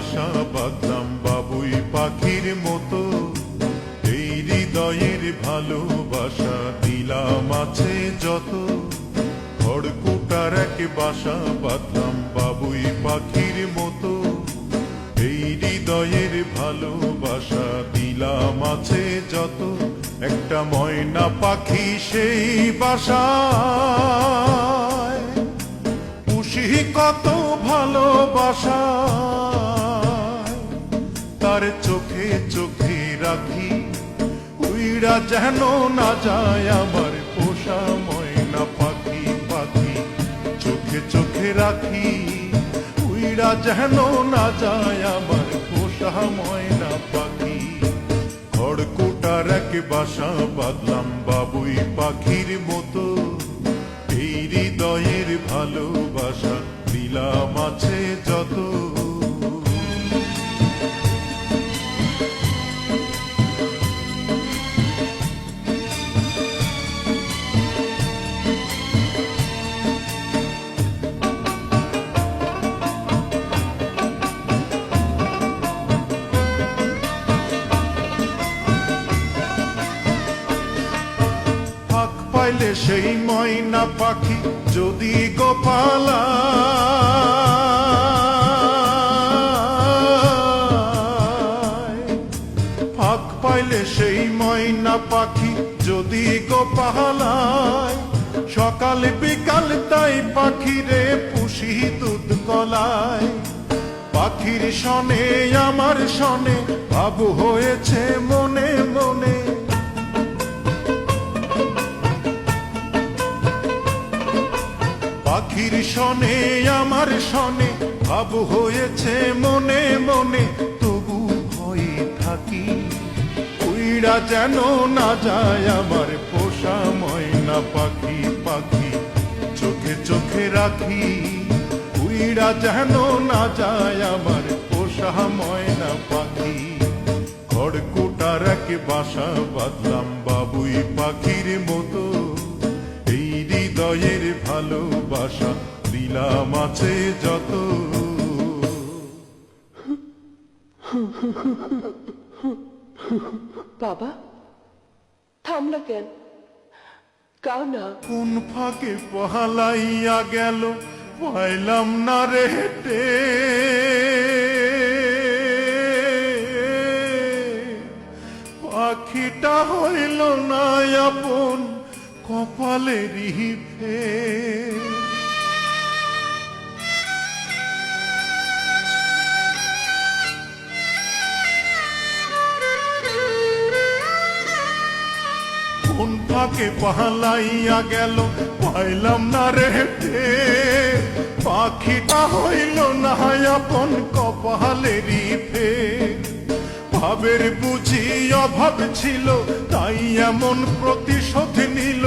বাসা বাঁধলাম বাবুই পাখির মতো, এই হৃদয়ের ভালোবাসা দিলাম আছে যত। খড়কুটার এক বাসা বাঁধলাম বাবুই পাখির মতো, এই হৃদয়ের ভালোবাসা দিলাম আছে যত। একটা ময়না পাখি সেই বাসায়, পুষি কত ভালোবাসা, তার চোখে চোখে রাখি, উইড়া যেন না যায় আমার পোষা ময়না পাখি। পাখি চোখে চোখে রাখি, উইড়া যেন না যায় আমার পোষা ময়না পাখি। খড়কুটার এক বাসা বাঁধলাম বাবুই পাখির মতো, এই হৃদয়ের ভালোবাসা দিলাম আছে যত। পাইলে সেই ময়না পাখি যদি গোপালা, ফাঁক পাইলে সেই ময়না পাখি যদি গোপালায়, সকাল বিকাল তাই পাখিরে পুষি দুধ কলায়। পাখির সনে আমার সনে ভাব হয়েছে মনে মনে, পাখির সনে আমার সনে ভাব হয়েছে মনে মনে। তবু ভয়ে থাকি, উইড়া যেন না যায় আমার পোষা ময়না পাখি। পাখি চোখে চোখে রাখি, উইড়া যেন না যায় আমার পোষা ময়না পাখি। খড়কুটার এক বাসা বাঁধলাম বাবুই পাখির মতো, এই হৃদয়ের ভালোবাসা দিলাম আছে যত। বাবা থামলা কেন? কাও না। কোন ফাঁকে পহালাইয়া গেল পাইলাম না রে হেঁটে, পাখিটা হইল না আপন কপালেরই ফের। কোন ফাঁকে পালাইয়া গেল পাইলাম না রে হেঁটে, পাখিটা হইল না আপন কপালেরই ফের। ভাবের বুঝি অভাব ছিল তাই এমন প্রতিশোধ নিল,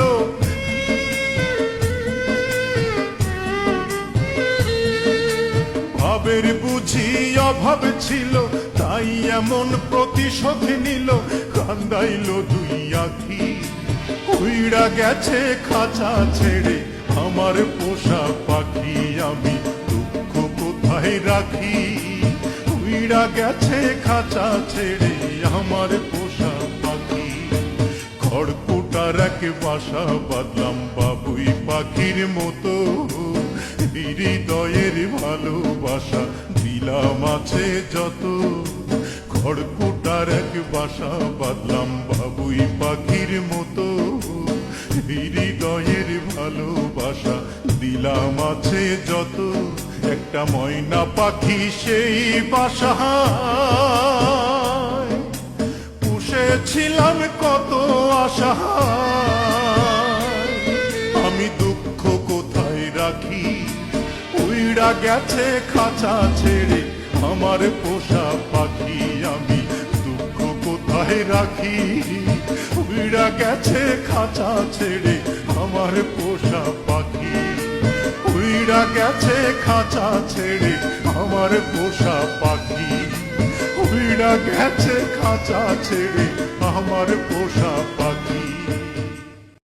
ভাবের বুঝি অভাব ছিল তাই এমন প্রতিশোধ নিল। কান্দাইল দুই আখি, উইড়া গেছে খাঁচা ছেড়ে আমার পোষা পাখি। আমি দুঃখ কোথায় রাখি, উইড়া গেছে খাঁচা ছেড়ে আমার পোষা পাখি। খড়কুটার এক বাসা বাঁধলাম বাবুই পাখির মতো, হৃদয়ের ভালোবাসা দিলাম আছে যত। খড়কুটার এক বাসা বাঁধলাম বাবুই পাখির মতো, হৃদয়ের ভালোবাসা দিলাম আছে যত। একটা ময়না পাখি সেই বাসায়, পুষেছিলাম কত আশা, আমি দুঃখ কোথায় রাখি, উইড়া গেছে খাঁচা ছেড়ে আমার পোষা পাখি। আমি দুঃখ কোথায় রাখি, উইড়া গেছে খাঁচা ছেড়ে আমার পোষা পাখি। উইড়া গেছে খাঁচা ছেড়ে আমার পোষা পাখি, উইড়া গেছে খাঁচা ছেড়ে আমার পোষা পাখি।